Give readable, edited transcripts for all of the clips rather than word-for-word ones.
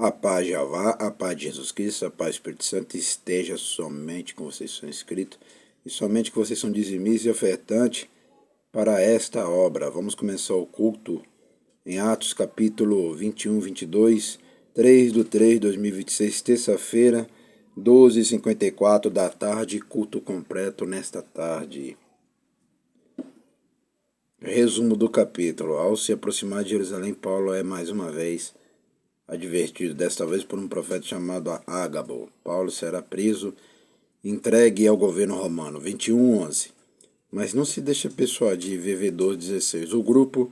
A paz de Jeová, a paz de Jesus Cristo, a paz do Espírito Santo esteja somente com vocês que são inscritos e somente que vocês são dizimistas e ofertantes para esta obra. Vamos começar o culto em Atos capítulo 21, 22, 3 de 3 de 2026, terça-feira, 12h54 da tarde, culto completo nesta tarde. Resumo do capítulo. Ao se aproximar de Jerusalém, Paulo é mais uma vez advertido, desta vez por um profeta chamado Ágabo. Paulo será preso e entregue ao governo romano. 21:11. Mas não se deixa persuadir. VV 12:16. O grupo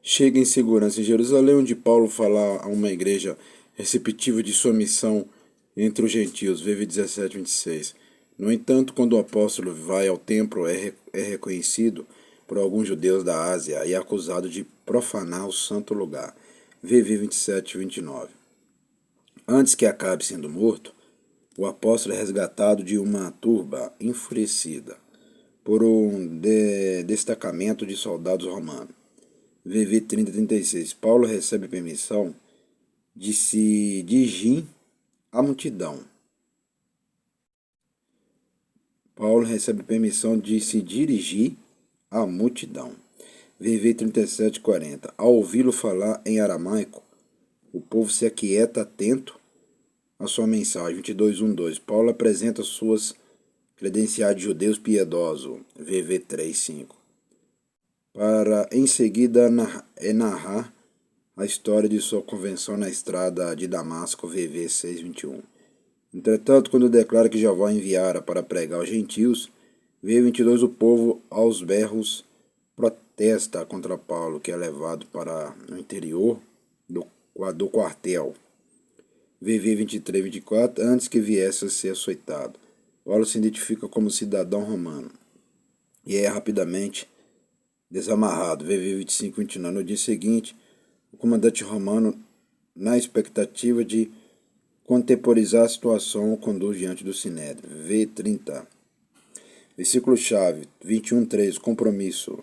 chega em segurança em Jerusalém, onde Paulo fala a uma igreja receptiva de sua missão entre os gentios. VV 17:26. No entanto, quando o apóstolo vai ao templo, é reconhecido por alguns judeus da Ásia e é acusado de profanar o santo lugar. VV 27:29. Antes que acabe sendo morto, o apóstolo é resgatado de uma turba enfurecida por um destacamento de soldados romanos. VV 30:36. Paulo recebe permissão de se dirigir à multidão. Paulo recebe permissão de se dirigir à multidão. VV 37:40. Ao ouvi-lo falar em aramaico, o povo se aquieta atento à sua mensagem. 22:1-2. Paulo apresenta suas credenciais de judeus piedosos. VV 3:5. Para em seguida narrar a história de sua conversão na estrada de Damasco. VV 6:21. Entretanto, quando declara que Jeová enviara para pregar aos gentios, VV 22, o povo aos berros protesta contra Paulo, que é levado para o interior do quartel. VV 23-24, antes que viesse a ser açoitado. Paulo se identifica como cidadão romano e é rapidamente desamarrado. VV 25-29, no dia seguinte, o comandante romano, na expectativa de contemporizar a situação, o conduz diante do Sinédrio. VV 30. Versículo-chave 21:3, compromisso.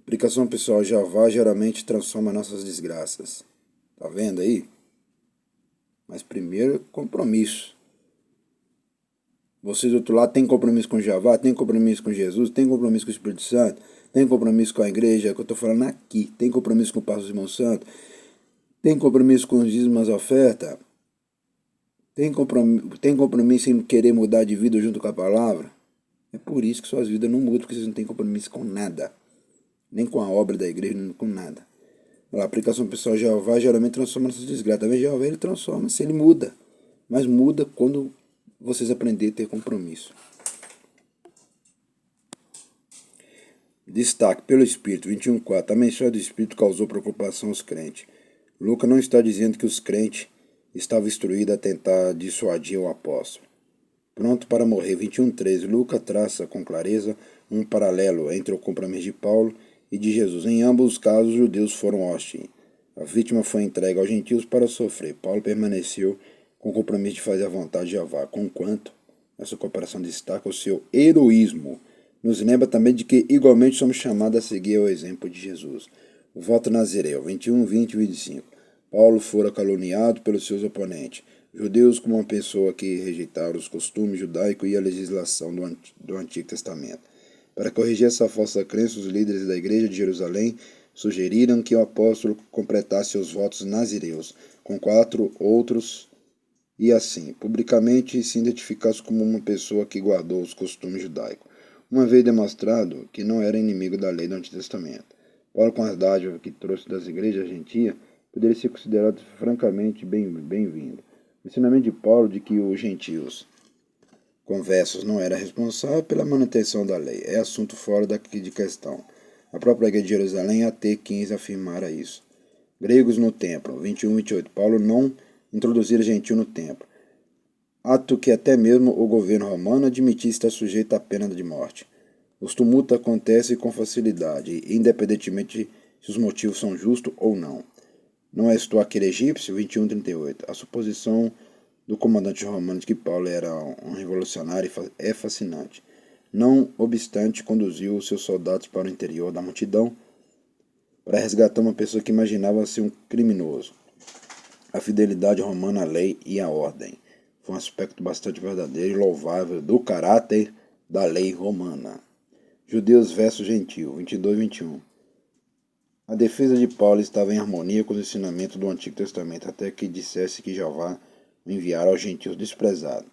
Aplicação pessoal. Jeová geralmente transforma nossas desgraças. Tá vendo aí? Mas primeiro, compromisso. Vocês do outro lado têm compromisso com Jeová, tem compromisso com Jesus, tem compromisso com o Espírito Santo, tem compromisso com a igreja, que eu estou falando aqui, tem compromisso com o pastor Simão Santo, tem compromisso com os dízimos, a oferta, tem compromisso em querer mudar de vida junto com a palavra. É por isso que suas vidas não mudam, porque vocês não têm compromisso com nada, nem com a obra da igreja, nem com nada. A aplicação pessoal. Jeová geralmente transforma nossas desgraças. Também Jeová ele transforma, se ele muda. Mas muda quando vocês aprenderem a ter compromisso. Destaque pelo Espírito. 21:4. A mensagem do Espírito causou preocupação aos crentes. Lucas não está dizendo que os crentes estavam instruídos a tentar dissuadir o apóstolo. Pronto para morrer. 21:13. Lucas traça com clareza um paralelo entre o compromisso de Paulo e de Jesus. Em ambos os casos, os judeus foram hostis. A vítima foi entregue aos gentios para sofrer. Paulo permaneceu com o compromisso de fazer a vontade de Jeová, conquanto essa cooperação destaca o seu heroísmo. Nos lembra também de que igualmente somos chamados a seguir o exemplo de Jesus. O voto nazireu. 21:20-25. Paulo fora caluniado pelos seus oponentes, judeus, como uma pessoa que rejeitaram os costumes judaicos e a legislação do Antigo Testamento. Para corrigir essa falsa crença, os líderes da igreja de Jerusalém sugeriram que o apóstolo completasse seus votos nazireus com 4 outros e assim, publicamente se identificasse como uma pessoa que guardou os costumes judaicos, uma vez demonstrado que não era inimigo da lei do Antigo Testamento. Paulo, com as dádivas que trouxe das igrejas gentias, poderia ser considerado francamente bem-vindo. O ensinamento de Paulo de que os gentios conversos não era responsável pela manutenção da lei. É assunto fora daqui de questão. A própria igreja de Jerusalém até 15 afirmara isso. Gregos no templo. 21:28. Paulo não introduzira gentil no templo. Ato que até mesmo o governo romano admitia estar sujeito à pena de morte. Os tumultos acontecem com facilidade, independentemente se os motivos são justos ou não. Não és tu aquele egípcio? 21:38. A suposição do comandante romano de que Paulo era um revolucionário é fascinante. Não obstante, conduziu seus soldados para o interior da multidão para resgatar uma pessoa que imaginava ser um criminoso. a fidelidade romana à lei e à ordem. Foi um aspecto bastante verdadeiro e louvável do caráter da lei romana. Judeus versus Gentio, 22 e 21. A defesa de Paulo estava em harmonia com os ensinamentos do Antigo Testamento, até que dissesse que Jeová o enviara aos gentios desprezados,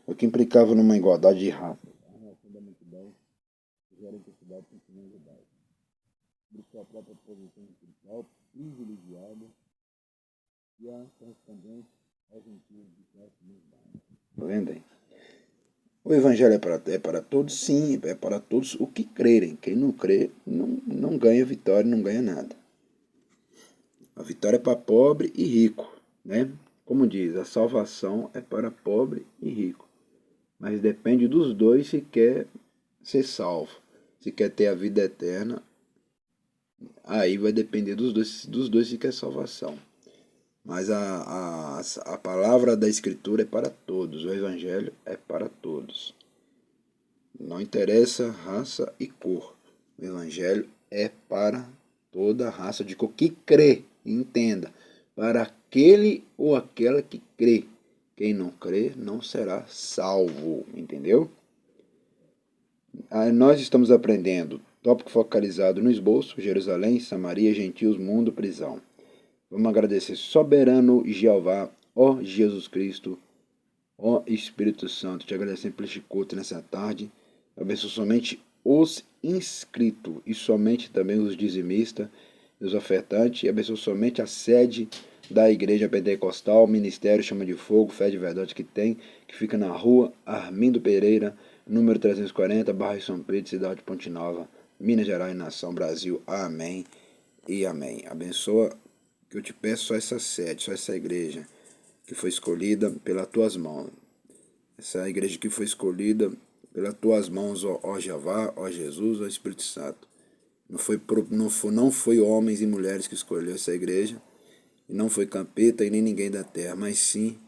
o que implicava numa igualdade de raça. A reação da multidão gera intensidade com os judaicos, por sua própria posição espiritual privilegiada e a correspondente aos gentios de classe mais baixa. Está vendo aí? O evangelho é para todos? Sim, é para todos o que crerem. Quem não crê não ganha vitória, não ganha nada. A vitória é para pobre e rico, né? Como diz, a salvação é para pobre e rico. Mas depende dos dois se quer ser salvo. Se quer ter a vida eterna, aí vai depender dos dois se quer salvação. Mas a palavra da Escritura é para todos, o Evangelho é para todos. Não interessa raça e cor. O Evangelho é para toda raça de cor que crê, entenda. Para aquele ou aquela que crê. Quem não crê não será salvo, entendeu? Nós estamos aprendendo. Tópico focalizado no esboço: Jerusalém, Samaria, gentios, mundo, prisão. Vamos agradecer soberano Jeová, ó Jesus Cristo, ó Espírito Santo. Te agradecemos por este culto nessa tarde. Abençoe somente os inscritos e somente também os dizimistas e os ofertantes. E abençoe somente a sede da Igreja Pentecostal, Ministério Chama de Fogo, Fé de Verdade que tem, que fica na rua Armindo Pereira, número 340, bairro São Pedro, cidade de Ponte Nova, Minas Gerais, nação Brasil. Amém e amém. Abençoa, que eu te peço, só essa sede, só essa igreja que foi escolhida pelas tuas mãos. Essa igreja que foi escolhida pelas tuas mãos, ó Jeová, ó Jesus, ó Espírito Santo. Não foi homens e mulheres que escolheu essa igreja, e não foi capeta e nem ninguém da terra, mas sim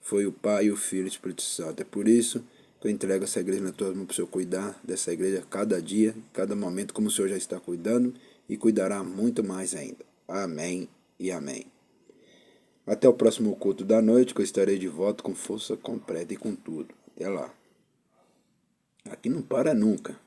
foi o Pai, o Filho e o Espírito Santo. É por isso que eu entrego essa igreja nas tuas mãos para o Senhor cuidar dessa igreja cada dia, cada momento, como o Senhor já está cuidando e cuidará muito mais ainda. Amém e amém. Até o próximo culto da noite, que eu estarei de volta com força completa e com tudo. Até lá. Aqui não para nunca.